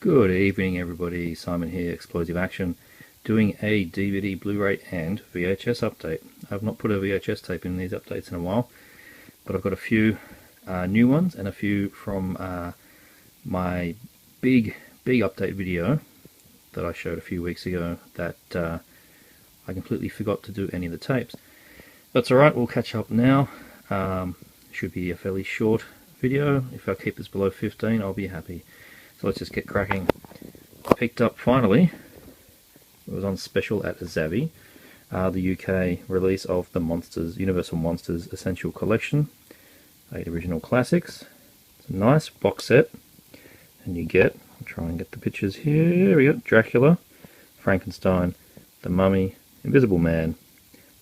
Good evening everybody, Simon here, Explosive Action, doing a DVD, Blu-ray and VHS update. I've not put a VHS tape in these updates in a while, but I've got a few new ones and a few from my big update video that I showed a few weeks ago that I completely forgot to do any of the tapes. That's alright, we'll catch up now. Should be a fairly short video. If I keep this below 15 I'll be happy. So let's just get cracking. Picked up finally, it was on special at Zavvi, the UK release of the Monsters, Universal Monsters Essential Collection, 8 original classics. It's a nice box set, and you get, I'll try and get the pictures here, there we go, Dracula, Frankenstein, the Mummy, Invisible Man,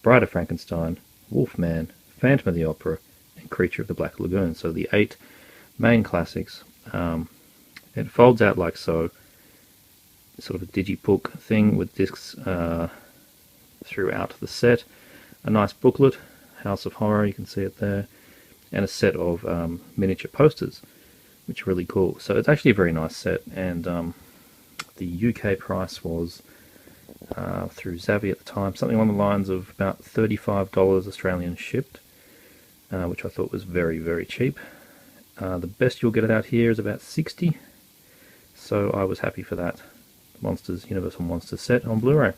Bride of Frankenstein, Wolfman, Phantom of the Opera, and Creature of the Black Lagoon. So the 8 main classics. It folds out like so, sort of a digibook thing with discs throughout the set. A nice booklet, House of Horror, you can see it there, and a set of miniature posters, which are really cool. So it's actually a very nice set, and the UK price was, through Zavvi at the time, something along the lines of about $35 Australian shipped, which I thought was very cheap. The best you'll get it out here is about $60. So I was happy for that. Monsters, Universal Monsters set on Blu-ray.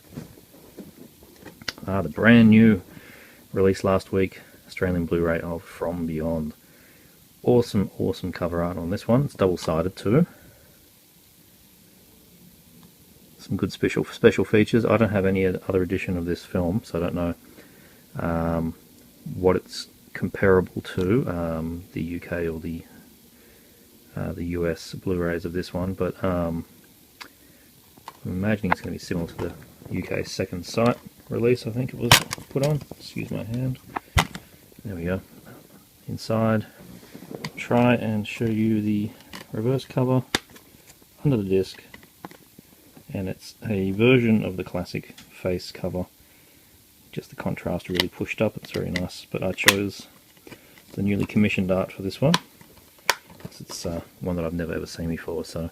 The brand new release last week, Australian Blu-ray of From Beyond. Awesome cover art on this one. It's double-sided too. Some good special features. I don't have any other edition of this film, so I don't know what it's comparable to, the UK or the US Blu-rays of this one, but I'm imagining it's going to be similar to the UK Second Sight release, I think it was put on. Excuse my hand. There we go. Inside, try and show you the reverse cover under the disc, and it's a version of the classic face cover. Just the contrast really pushed up, it's very nice, but I chose the newly commissioned art for this one. It's one that I've never ever seen before, so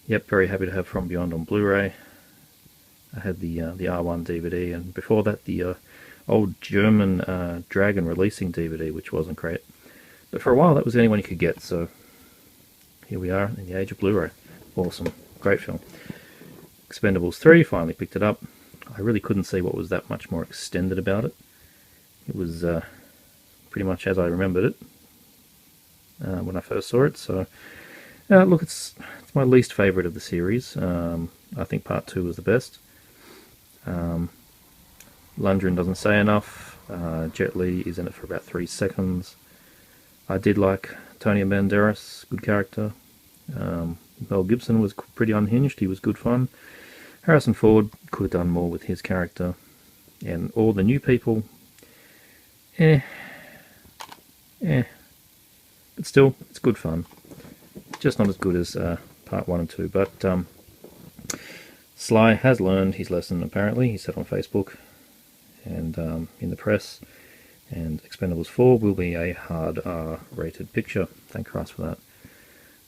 yep, very happy to have From Beyond on Blu-ray. I had the R1 DVD, and before that the old German Dragon releasing DVD, which wasn't great. But for a while that was the only one you could get, so here we are in the age of Blu-ray. Awesome, great film. Expendables 3, finally picked it up. I really couldn't see what was that much more extended about it. It was pretty much as I remembered it when I first saw it. So look, it's my least favourite of the series. I think part 2 was the best. Lundgren doesn't say enough. Jet Li is in it for about 3 seconds. I did like Tony Banderas, good character. Mel Gibson was pretty unhinged, he was good fun. Harrison Ford could have done more with his character. And all the new people, but still, it's good fun. Just not as good as part 1 and 2, but Sly has learned his lesson apparently, he said on Facebook and in the press, and Expendables 4 will be a hard R rated picture. Thank Christ for that.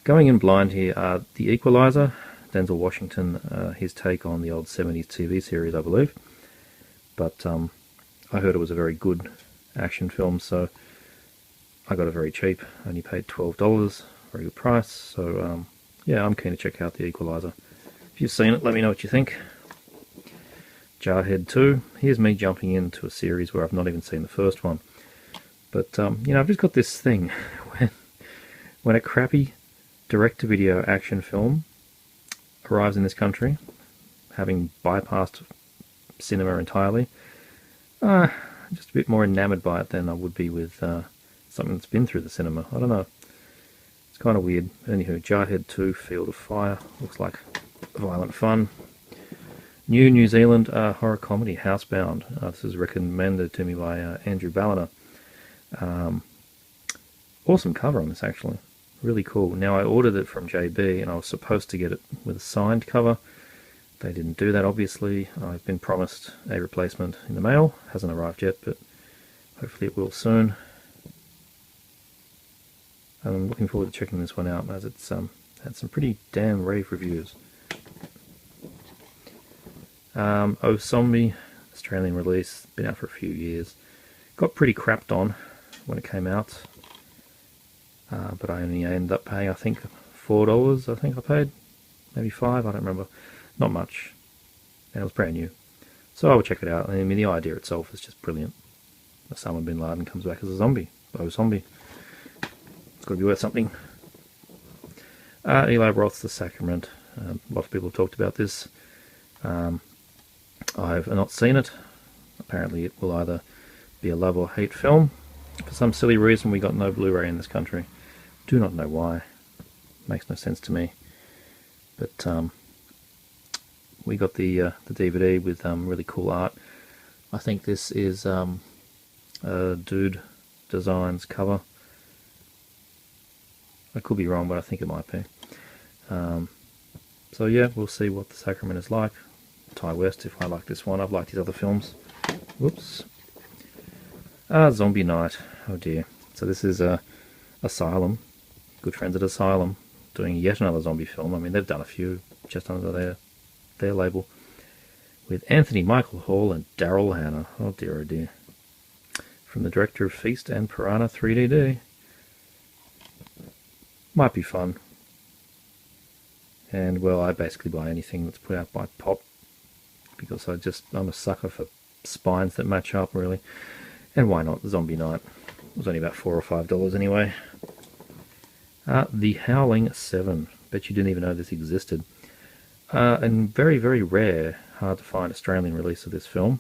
Going in blind here are The Equalizer, Denzel Washington, his take on the old 70s TV series I believe, but I heard it was a very good action film, so I got it very cheap. I only paid $12, very good price, so yeah, I'm keen to check out The Equalizer. If you've seen it, let me know what you think. Jarhead 2, here's me jumping into a series where I've not even seen the first one. But, you know, I've just got this thing, when a crappy direct-to-video action film arrives in this country, having bypassed cinema entirely, I'm just a bit more enamoured by it than I would be with something that's been through the cinema. I don't know. It's kind of weird. Anywho, Jarhead 2, Field of Fire. Looks like violent fun. New Zealand horror comedy, Housebound. This is recommended to me by Andrew Balliner. Awesome cover on this, actually. Really cool. Now, I ordered it from JB, and I was supposed to get it with a signed cover. They didn't do that, obviously. I've been promised a replacement in the mail. Hasn't arrived yet, but hopefully it will soon. I'm looking forward to checking this one out, as it's Had some pretty damn rave reviews. Oh Zombie, Australian release, been out for a few years. Got pretty crapped on when it came out, but I only ended up paying, I think, $4. I think I paid, maybe $5. I don't remember. Not much, and it was brand new. So I would check it out. I mean, the idea itself is just brilliant. Osama bin Laden comes back as a zombie. Oh, zombie. It's got to be worth something. Eli Roth's The Sacrament. A lot of people have talked about this. I've not seen it. Apparently it will either be a love or hate film. For some silly reason we got no Blu-ray in this country. Do not know why. Makes no sense to me. But we got the DVD with really cool art. I think this is Dude Designs cover. I could be wrong, but I think it might be. So yeah, we'll see what The Sacrament is like. Ty West, if I like this one. I've liked his other films. Whoops. Zombie Night. Oh dear. So this is Asylum. Good friends at Asylum doing yet another zombie film. I mean, they've done a few just under their label. With Anthony Michael Hall and Daryl Hannah. Oh dear, oh dear. From the director of Feast and Piranha 3DD. Might be fun. And, well, I basically buy anything that's put out by Pop, because I'm a sucker for spines that match up, really. And why not? Zombie Night. It was only about $4 or $5 anyway. The Howling 7. Bet you didn't even know this existed. And very, very rare, hard to find Australian release of this film.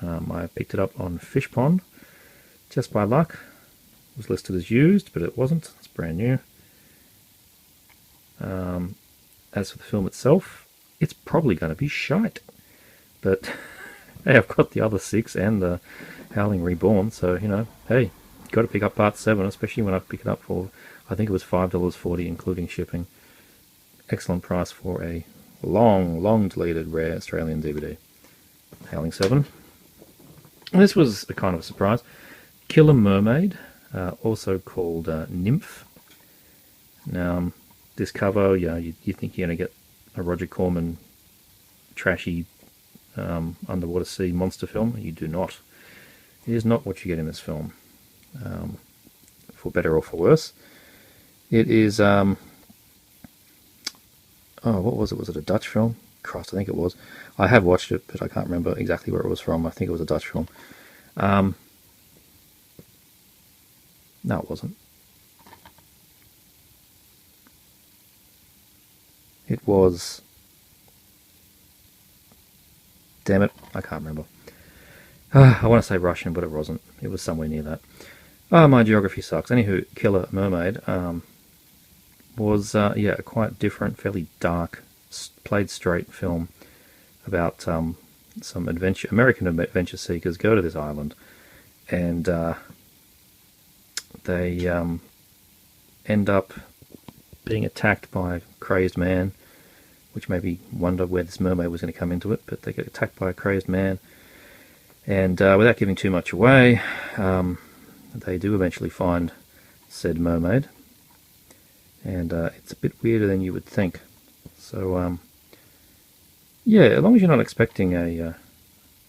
I picked it up on Fish Pond, just by luck. It was listed as used, but it wasn't. It's brand new. As for the film itself, it's probably going to be shite. But hey, I've got the other 6 and the Howling Reborn, so, you know, hey, got to pick up part 7, especially when I pick it up for, I think it was $5.40 including shipping. Excellent price for a long deleted rare Australian DVD. Howling 7. And this was a kind of a surprise. Killer Mermaid, also called Nymph. Now, this cover, yeah, you think you're going to get a Roger Corman trashy underwater sea monster film. You do not. It is not what you get in this film, for better or for worse. It is, oh, what was it? Was it a Dutch film? Christ, I think it was. I have watched it, but I can't remember exactly where it was from. I think it was a Dutch film. No, it wasn't. It was... Damn it, I can't remember. I want to say Russian, but it wasn't. It was somewhere near that. My geography sucks. Anywho, Killer Mermaid was, yeah, a quite different, fairly dark, played straight film about some American adventure seekers go to this island, and they end up being attacked by a crazed man, which made me wonder where this mermaid was going to come into it, but they get attacked by a crazed man, and without giving too much away, they do eventually find said mermaid, and it's a bit weirder than you would think. So, yeah, as long as you're not expecting a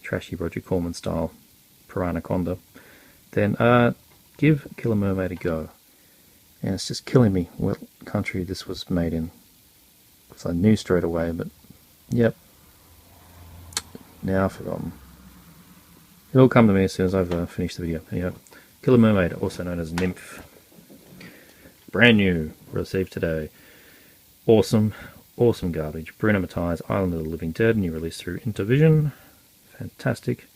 trashy Roger Corman style Piranha-conda, then give Killer Mermaid a go. And it's just killing me what country this was made in. Because I knew straight away, but yep. Now I've forgotten. It'll come to me as soon as I've finished the video. Anyway, Killer Mermaid, also known as Nymph. Brand new, received today. Awesome, awesome garbage. Bruno Mattei's Island of the Living Dead, new release through Intervision. Fantastic.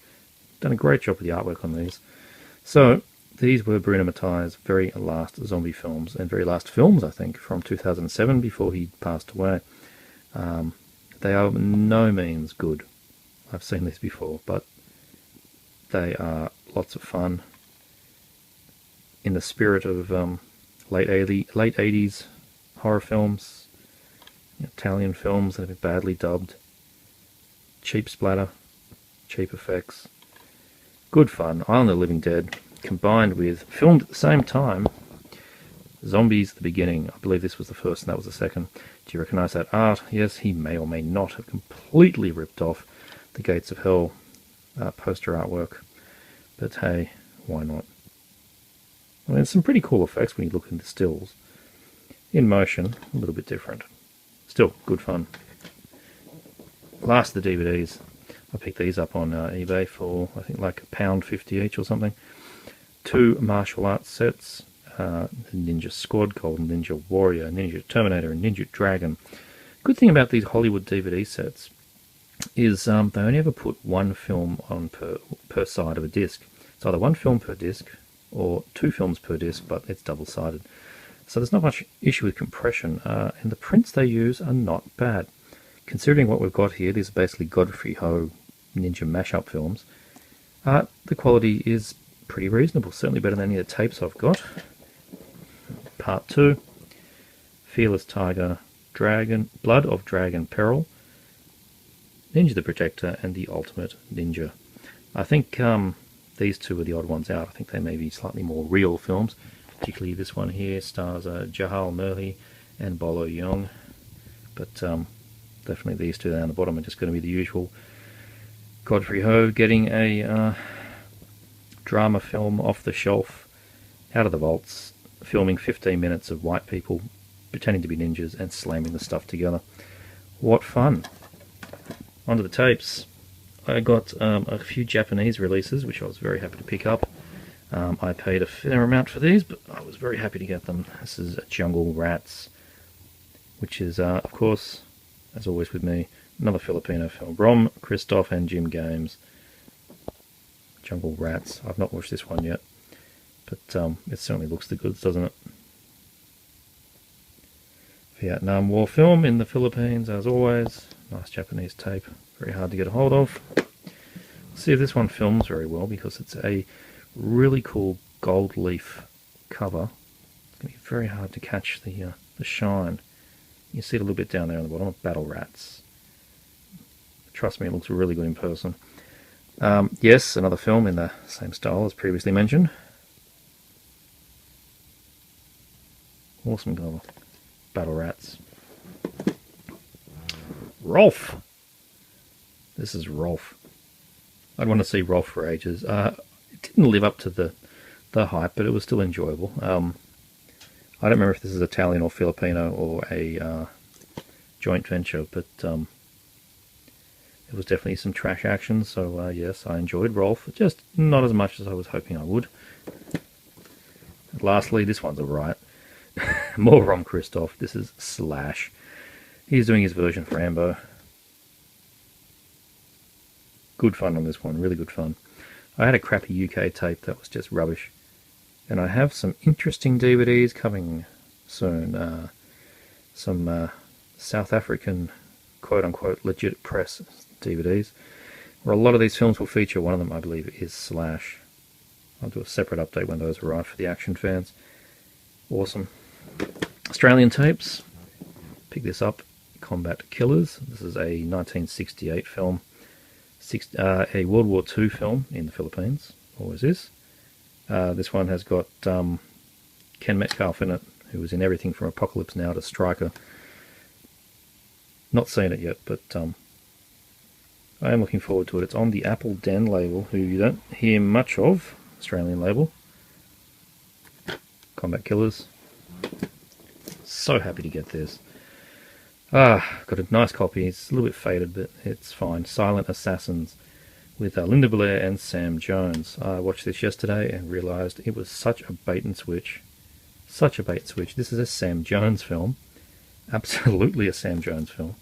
Done a great job with the artwork on these. So, these were Bruno Mattei's very last zombie films, and very last films, I think, from 2007, before he passed away. They are no means good. I've seen these before, but they are lots of fun. In the spirit of late 80s horror films, Italian films that have been badly dubbed, cheap splatter, cheap effects, good fun. Island of the Living Dead, combined with, filmed at the same time, Zombies, the beginning. I believe this was the first and that was the second. Do you recognise that art? Yes, he may or may not have completely ripped off the Gates of Hell poster artwork. But hey, why not? I mean, there's some pretty cool effects when you look into stills. In motion, a little bit different. Still, good fun. Last of the DVDs. I picked these up on eBay for, I think, like £1.50 each or something. 2 martial arts sets. Ninja Squad, Golden Ninja Warrior, Ninja Terminator, and Ninja Dragon. Good thing about these Hollywood DVD sets is they only ever put one film on per side of a disc. It's either one film per disc or 2 films per disc, but it's double-sided. So there's not much issue with compression, and the prints they use are not bad. Considering what we've got here, these are basically Godfrey Ho Ninja mashup films. The quality is pretty reasonable, certainly better than any of the tapes I've got. Part 2, Fearless Tiger, Dragon, Blood of Dragon Peril, Ninja the Protector, and The Ultimate Ninja. I think these two are the odd ones out. I think they may be slightly more real films, particularly this one here stars Jahal Murli and Bolo Yeung, but definitely these two down the bottom are just going to be the usual Godfrey Ho getting a drama film off the shelf, out of the vaults, filming 15 minutes of white people pretending to be ninjas and slamming the stuff together. What fun! Onto the tapes. I got a few Japanese releases, which I was very happy to pick up. I paid a fair amount for these, but I was very happy to get them. This is Jungle Rats, which is, of course, as always with me, another Filipino film. Brom, Christoph, and Jim Games. Jungle Rats. I've not watched this one yet, but it certainly looks the goods, doesn't it? Vietnam War film in the Philippines, as always. Nice Japanese tape. Very hard to get a hold of. See if this one films very well, because it's a really cool gold leaf cover. It's going to be very hard to catch the shine. You see it a little bit down there on the bottom of Battle Rats. Trust me, it looks really good in person. Yes, another film in the same style as previously mentioned. Awesome cover. Battle Rats. Rolf! This is Rolf. I'd want to see Rolf for ages. It didn't live up to the hype, but it was still enjoyable. I don't remember if this is Italian or Filipino or a joint venture, but it was definitely some trash action, so yes, I enjoyed Rolf, just not as much as I was hoping I would. And lastly, this one's alright. More Rom Christoph. This is Slash. He's doing his version for Rambo. Good fun on this one, really good fun. I had a crappy UK tape that was just rubbish. And I have some interesting DVDs coming soon. Some South African quote-unquote legit press DVDs, where a lot of these films will feature. One of them, I believe, is Slash. I'll do a separate update when those arrive for the action fans. Awesome. Australian tapes. Pick this up. Combat Killers. This is a 1968 film. A World War II film in the Philippines. Always is. This one has got Ken Metcalf in it, who was in everything from Apocalypse Now to Striker. Not seen it yet, but I am looking forward to it. It's on the Apple Den label, who you don't hear much of. Australian label. Combat Killers. So happy to get this. Got a nice copy. It's a little bit faded, but it's fine. Silent Assassins with Linda Blair and Sam Jones. I watched this yesterday and realised it was such a bait and switch. Such a bait and switch. This is a Sam Jones film. Absolutely a Sam Jones film.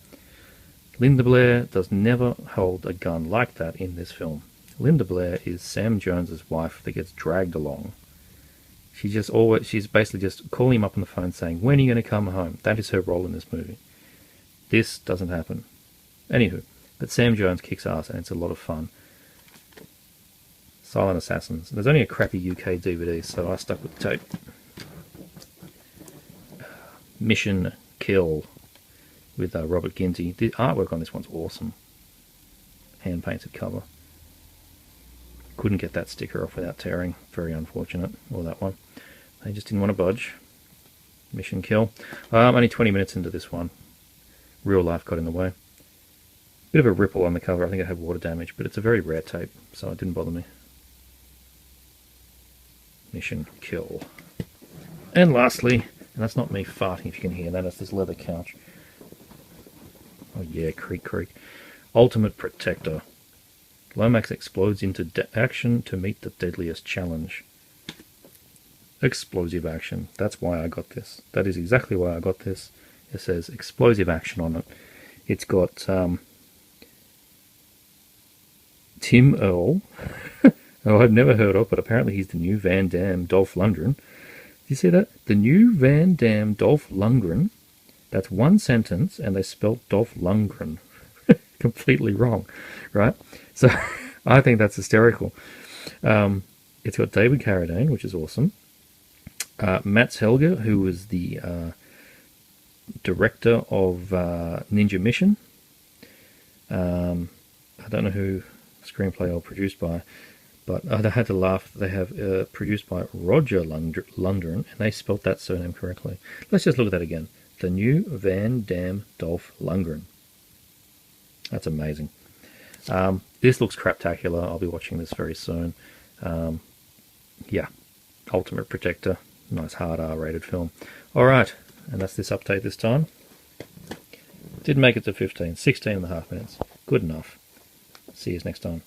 Linda Blair does never hold a gun like that in this film. Linda Blair is Sam Jones's wife that gets dragged along. She's basically just calling him up on the phone saying, "When are you going to come home?" That is her role in this movie. This doesn't happen. Anywho, but Sam Jones kicks ass and it's a lot of fun. Silent Assassins. There's only a crappy UK DVD, so I stuck with the tape. Mission Kill with Robert Ginty. The artwork on this one's awesome. Hand-painted cover. Couldn't get that sticker off without tearing. Very unfortunate. Or that one. They just didn't want to budge. Mission Kill. I'm only 20 minutes into this one. Real life got in the way. Bit of a ripple on the cover. I think it had water damage, but it's a very rare tape, so it didn't bother me. Mission Kill. And lastly, and that's not me farting if you can hear that, that's this leather couch. Oh yeah, creak creak. Ultimate Protector. Lomax explodes into action to meet the deadliest challenge. Explosive action. That's why I got this. That is exactly why I got this. It says explosive action on it. It's got Tim Earl, who I've never heard of, but apparently he's the new Van Damme Dolph Lundgren. Do you see that? The new Van Damme Dolph Lundgren. That's one sentence, and they spelt Dolph Lundgren completely wrong, right? So I think that's hysterical. It's got David Carradine, which is awesome. Mats Helge, who was the director of Ninja Mission. I don't know who screenplay or produced by, but I had to laugh. They have produced by Roger Lundgren, and they spelt that surname correctly. Let's just look at that again. The new Van Damme Dolph Lundgren. That's amazing. This looks craptacular. I'll be watching this very soon. Yeah, Ultimate Protector. Nice hard R-rated film. Alright, and that's this update this time. Didn't make it to 16 and a half minutes. Good enough. See you next time.